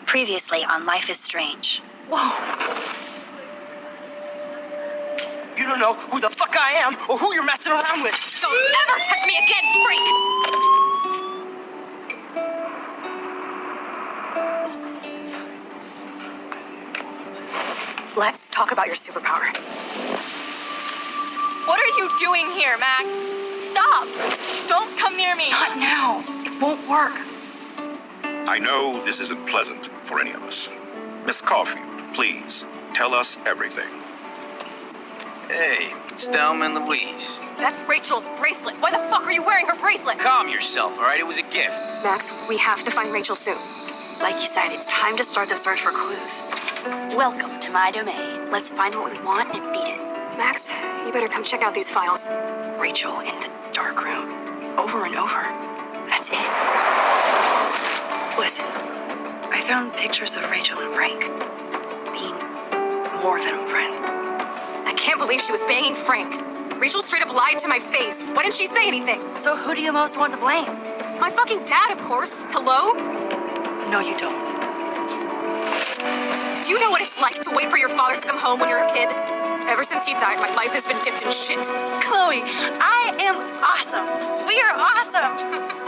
Previously on Life is Strange. Whoa! You don't know who the fuck I am or who you're messing around with! Don't ever touch me again, freak! Let's talk about your superpower. What are you doing here, Max? Stop! Don't come near me! Not now. It won't work. I know this isn't pleasant for any of us. Miss Caulfield, please, tell us everything. Hey, it's Thelma and Louise. That's Rachel's bracelet. Why the fuck are you wearing her bracelet? Calm yourself, all right? It was a gift. Max, we have to find Rachel soon. Like you said, it's time to start the search for clues. Welcome to my domain. Let's find what we want and beat it. Max, you better come check out these files. Rachel in the dark room. Over and over. That's it. Listen, I found pictures of Rachel and Frank being more than a friend. I can't believe she was banging Frank. Rachel straight up lied to my face. Why didn't she say anything? So who do you most want to blame? My fucking dad, of course. Hello? No, you don't. Do you know what it's like to wait for your father to come home when you're a kid? Ever since he died, my life has been dipped in shit. Chloe, I am awesome. We are awesome.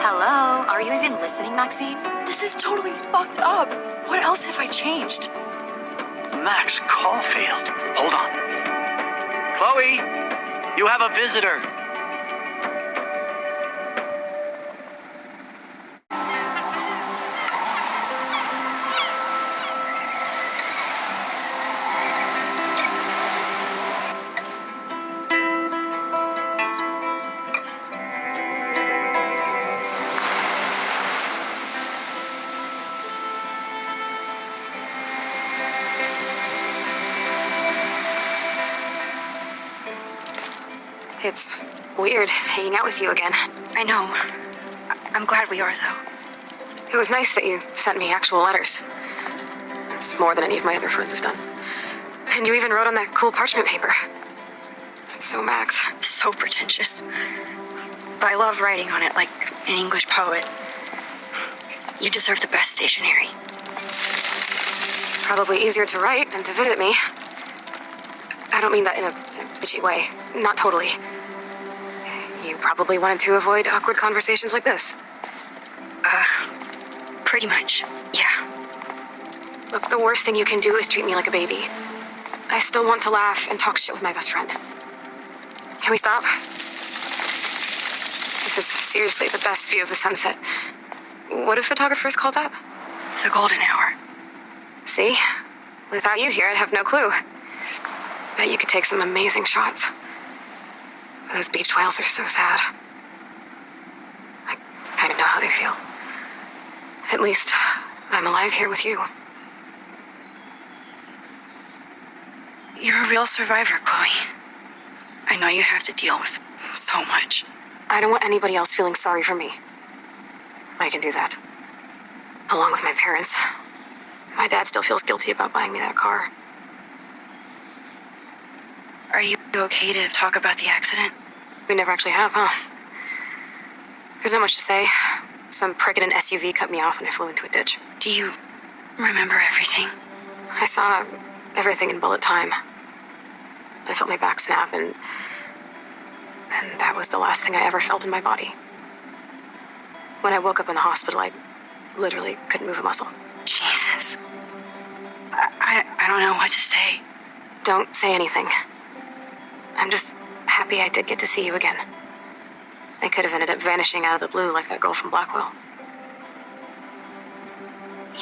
Hello? Are you even listening, Maxine? This is totally fucked up. What else have I changed? Max Caulfield. Hold on. Chloe, you have a visitor. It's weird hanging out with you again. I know. I'm glad we are, though. It was nice that you sent me actual letters. It's more than any of my other friends have done. And you even wrote on that cool parchment paper. It's so Max. So pretentious. But I love writing on it like an English poet. You deserve the best stationery. Probably easier to write than to visit me. I don't mean that in a bitchy way. Not totally. You probably wanted to avoid awkward conversations like this. Pretty much, yeah. Look, the worst thing you can do is treat me like a baby. I still want to laugh and talk shit with my best friend. Can we stop? This is seriously the best view of the sunset. What do photographers call that? The golden hour. See? Without you here, I'd have no clue. Bet you could take some amazing shots. Those beach whales are so sad. I kind of know how they feel. At least, I'm alive here with you. You're a real survivor, Chloe. I know you have to deal with so much. I don't want anybody else feeling sorry for me. I can do that. Along with my parents. My dad still feels guilty about buying me that car. Are you okay to talk about the accident? We never actually have, huh? There's not much to say. Some prick in an SUV cut me off and I flew into a ditch. Do you remember everything? I saw everything in bullet time. I felt my back snap and that was the last thing I ever felt in my body. When I woke up in the hospital, I literally couldn't move a muscle. Jesus. I don't know what to say. Don't say anything. I'm just happy I did get to see you again. I could have ended up vanishing out of the blue like that girl from Blackwell.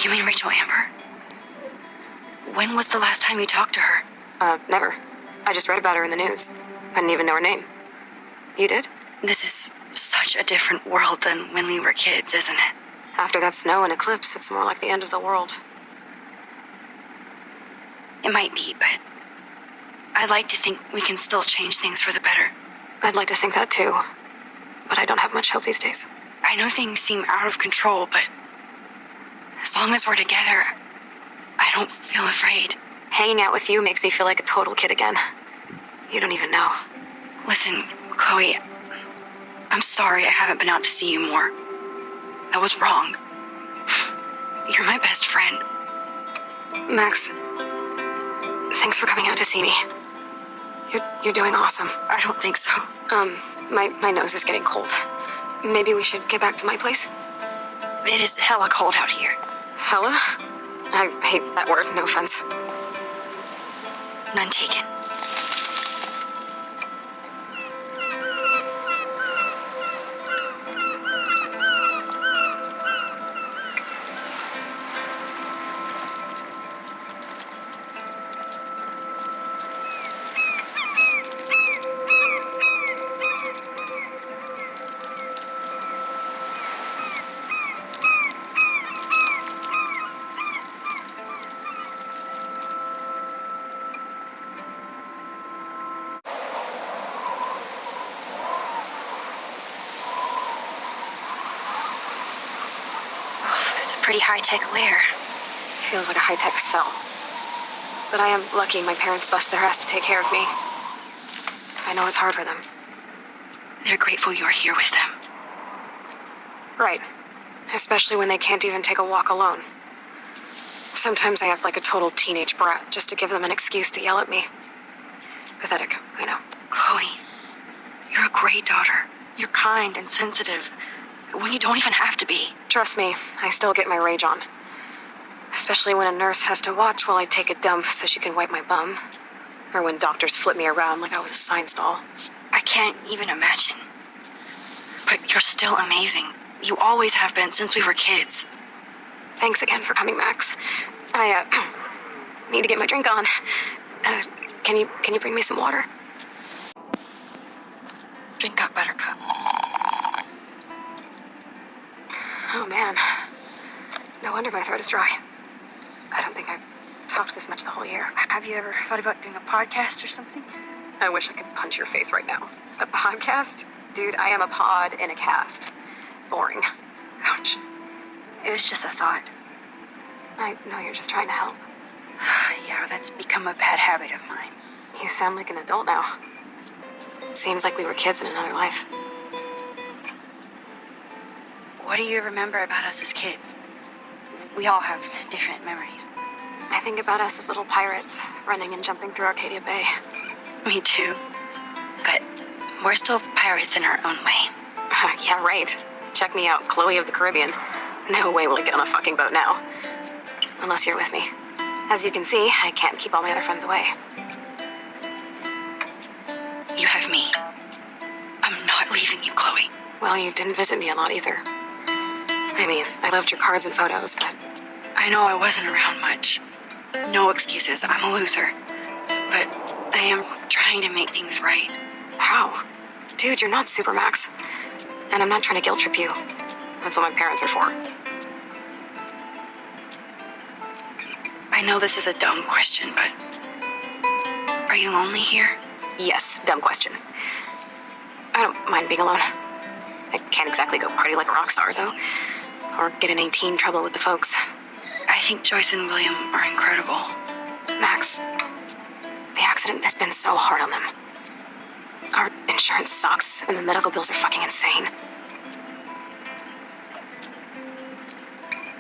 You mean Rachel Amber? When was the last time you talked to her? Never. I just read about her in the news. I didn't even know her name. You did? This is such a different world than when we were kids, isn't it? After that snow and eclipse, it's more like the end of the world. It might be, but I'd like to think we can still change things for the better. I'd like to think that too, but I don't have much hope these days. I know things seem out of control, but as long as we're together, I don't feel afraid. Hanging out with you makes me feel like a total kid again. You don't even know. Listen, Chloe, I'm sorry I haven't been out to see you more. That was wrong. You're my best friend. Max, thanks for coming out to see me. You're doing awesome. I don't think so. My nose is getting cold. Maybe we should get back to my place? It is hella cold out here. Hella? I hate that word, no offense. None taken. It's a pretty high-tech lair. Feels like a high-tech cell. But I am lucky my parents bust their ass to take care of me. I know it's hard for them. They're grateful you're here with them. Right. Especially when they can't even take a walk alone. Sometimes I act like a total teenage brat just to give them an excuse to yell at me. Pathetic, I know. Chloe, you're a great daughter. You're kind and sensitive when you don't even have to be. Trust me, I still get my rage on. Especially when a nurse has to watch while I take a dump so she can wipe my bum. Or when doctors flip me around like I was a science doll. I can't even imagine. But you're still amazing. You always have been since we were kids. Thanks again for coming, Max. I, need to get my drink on. Can you bring me some water? Drink up, Buttercup. Oh, man. No wonder my throat is dry. I don't think I've talked this much the whole year. Have you ever thought about doing a podcast or something? I wish I could punch your face right now. A podcast? Dude, I am a pod in a cast. Boring. Ouch. It was just a thought. I know you're just trying to help. Yeah, that's become a bad habit of mine. You sound like an adult now. Seems like we were kids in another life. What do you remember about us as kids? We all have different memories. I think about us as little pirates, running and jumping through Arcadia Bay. Me too. But we're still pirates in our own way. Yeah, right. Check me out, Chloe of the Caribbean. No way will I get on a fucking boat now. Unless you're with me. As you can see, I can't keep all my other friends away. You have me. I'm not leaving you, Chloe. Well, you didn't visit me a lot either. I mean, I loved your cards and photos, but... I know I wasn't around much. No excuses, I'm a loser. But I am trying to make things right. How? Dude, you're not Supermax. And I'm not trying to guilt trip you. That's what my parents are for. I know this is a dumb question, but... Are you lonely here? Yes, dumb question. I don't mind being alone. I can't exactly go party like a rock star, though. Or get in any teen trouble with the folks. I think Joyce and William are incredible. Max, the accident has been so hard on them. Our insurance sucks, and the medical bills are fucking insane.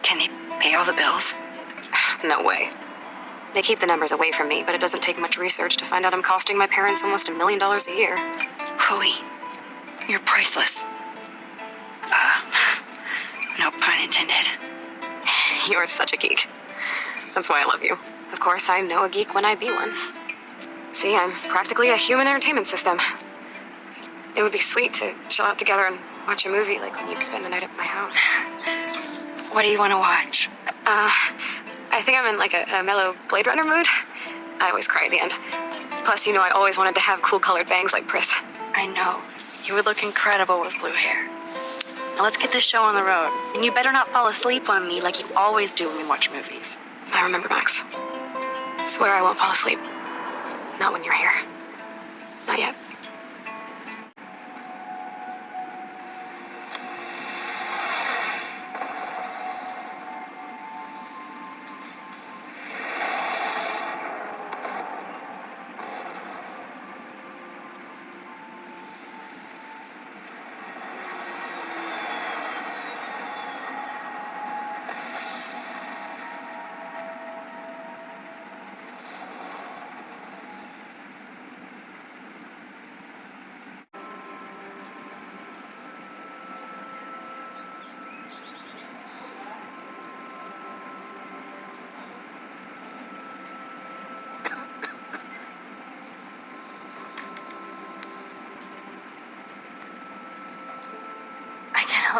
Can they pay all the bills? No way. They keep the numbers away from me, but it doesn't take much research to find out I'm costing my parents almost $1 million a year. Chloe, you're priceless. No pun intended. You're such a geek. That's why I love you. Of course, I know a geek when I be one. See, I'm practically a human entertainment system. It would be sweet to chill out together and watch a movie like when you'd spend the night at my house. What do you want to watch? I think I'm in like a mellow Blade Runner mood. I always cry at the end. Plus, you know I always wanted to have cool colored bangs like Pris. I know. You would look incredible with blue hair. Now let's get this show on the road. And you better not fall asleep on me like you always do when we watch movies. I remember, Max. Swear I won't fall asleep. Not when you're here. Not yet.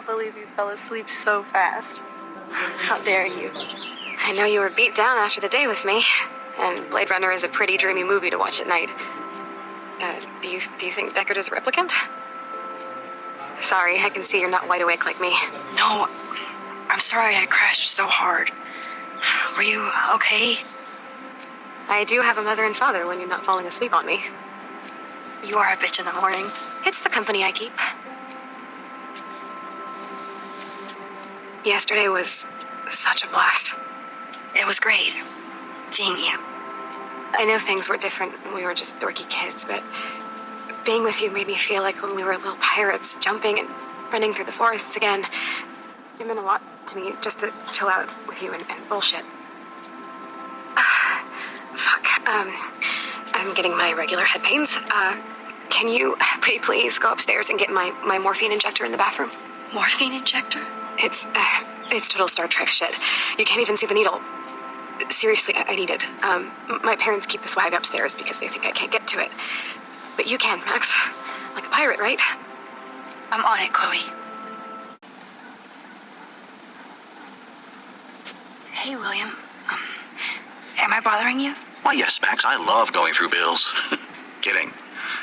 cannot believe you fell asleep so fast. How dare you? I know you were beat down after the day with me, and Blade Runner is a pretty dreamy movie to watch at night. Do you think Deckard is a replicant? Sorry, I can see you're not wide awake like me. No, I'm sorry I crashed so hard. Were you okay? I do have a mother and father when you're not falling asleep on me. You are a bitch in the morning. It's the company I keep. Yesterday was such a blast. It was great seeing you. I know things were different when we were just dorky kids, but being with you made me feel like when we were little pirates, jumping and running through the forests again. It meant a lot to me just to chill out with you and bullshit. Fuck. I'm getting my regular head pains. Can you, pretty please, go upstairs and get my morphine injector in the bathroom? Morphine injector? It's total Star Trek shit. You can't even see the needle. Seriously, I need it. My parents keep the swag upstairs because they think I can't get to it. But you can, Max. Like a pirate, right? I'm on it, Chloe. Hey, William. Am I bothering you? Why, yes, Max. I love going through bills. Kidding.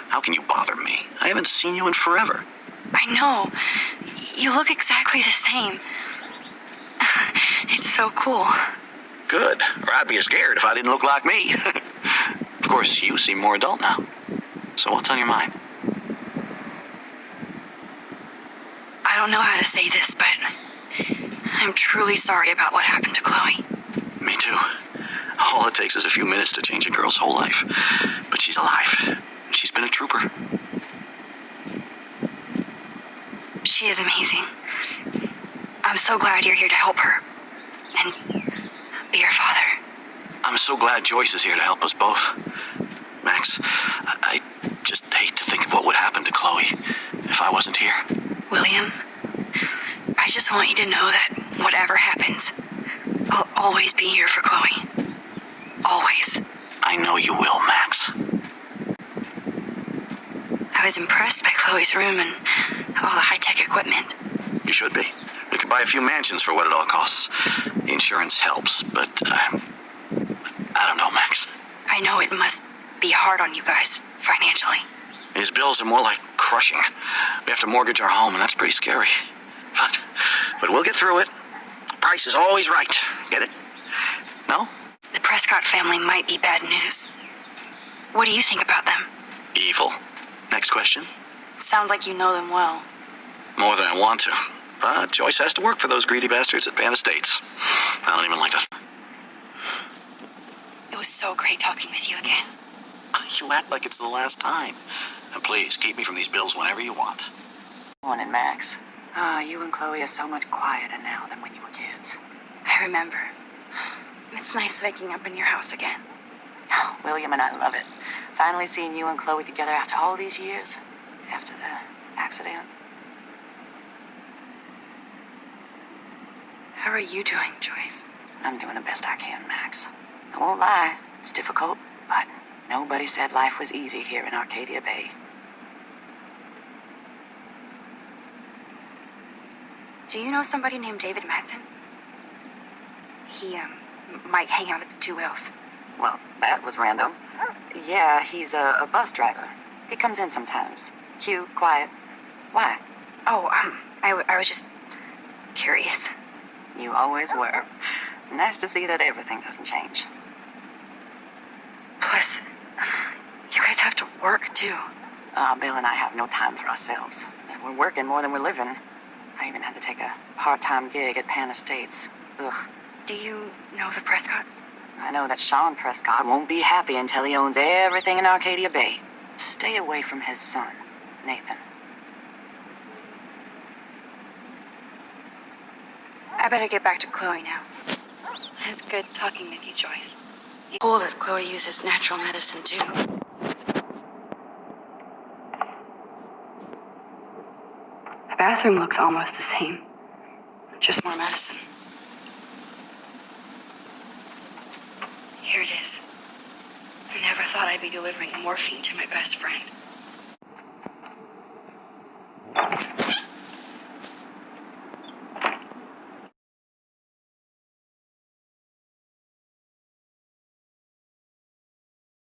How can you bother me? I haven't seen you in forever. I know. You look exactly the same. It's so cool. Good. Or I'd be scared if I didn't look like me. Of course, you seem more adult now. So what's on your mind? I don't know how to say this, but I'm truly sorry about what happened to Chloe. Me too. All it takes is a few minutes to change a girl's whole life. But she's alive. She's been a trooper. She is amazing. I'm so glad you're here to help her. And be your father. I'm so glad Joyce is here to help us both. Max, I just hate to think of what would happen to Chloe if I wasn't here. William, I just want you to know that whatever happens, I'll always be here for Chloe. Always. I know you will, Max. I was impressed by Chloe's room and all the high-tech equipment. You should be. We could buy a few mansions for what it all costs. The insurance helps, but I don't know, Max. I know it must be hard on you guys, financially. These bills are more like crushing. We have to mortgage our home, and that's pretty scary. But we'll get through it. The price is always right. Get it? No? The Prescott family might be bad news. What do you think about them? Evil. Next question. Sounds like you know them well. More than I want to. But Joyce has to work for those greedy bastards at Pan Estates. I don't even like to... It was so great talking with you again. You act like it's the last time. And please, keep me from these bills whenever you want. Morning, Max. You and Chloe are so much quieter now than when you were kids. I remember. It's nice waking up in your house again. Oh, William and I love it. Finally seeing you and Chloe together after all these years. After the accident. How are you doing, Joyce? I'm doing the best I can, Max. I won't lie. It's difficult, but nobody said life was easy here in Arcadia Bay. Do you know somebody named David Madsen? He, might hang out at the Two Whales. Well, that was random. Yeah, he's a bus driver. He comes in sometimes. Cute, quiet. Why? Oh, I was just curious. You always were. Nice to see that everything doesn't change. Plus, you guys have to work, too. Bill and I have no time for ourselves. We're working more than we're living. I even had to take a part-time gig at Pan Estates. Ugh. Do you know the Prescotts? I know that Sean Prescott won't be happy until he owns everything in Arcadia Bay. Stay away from his son, Nathan. I better get back to Chloe now. It's good talking with you, Joyce. It's cool that Chloe uses natural medicine, too. The bathroom looks almost the same. Just more medicine. Here it is. I never thought I'd be delivering morphine to my best friend.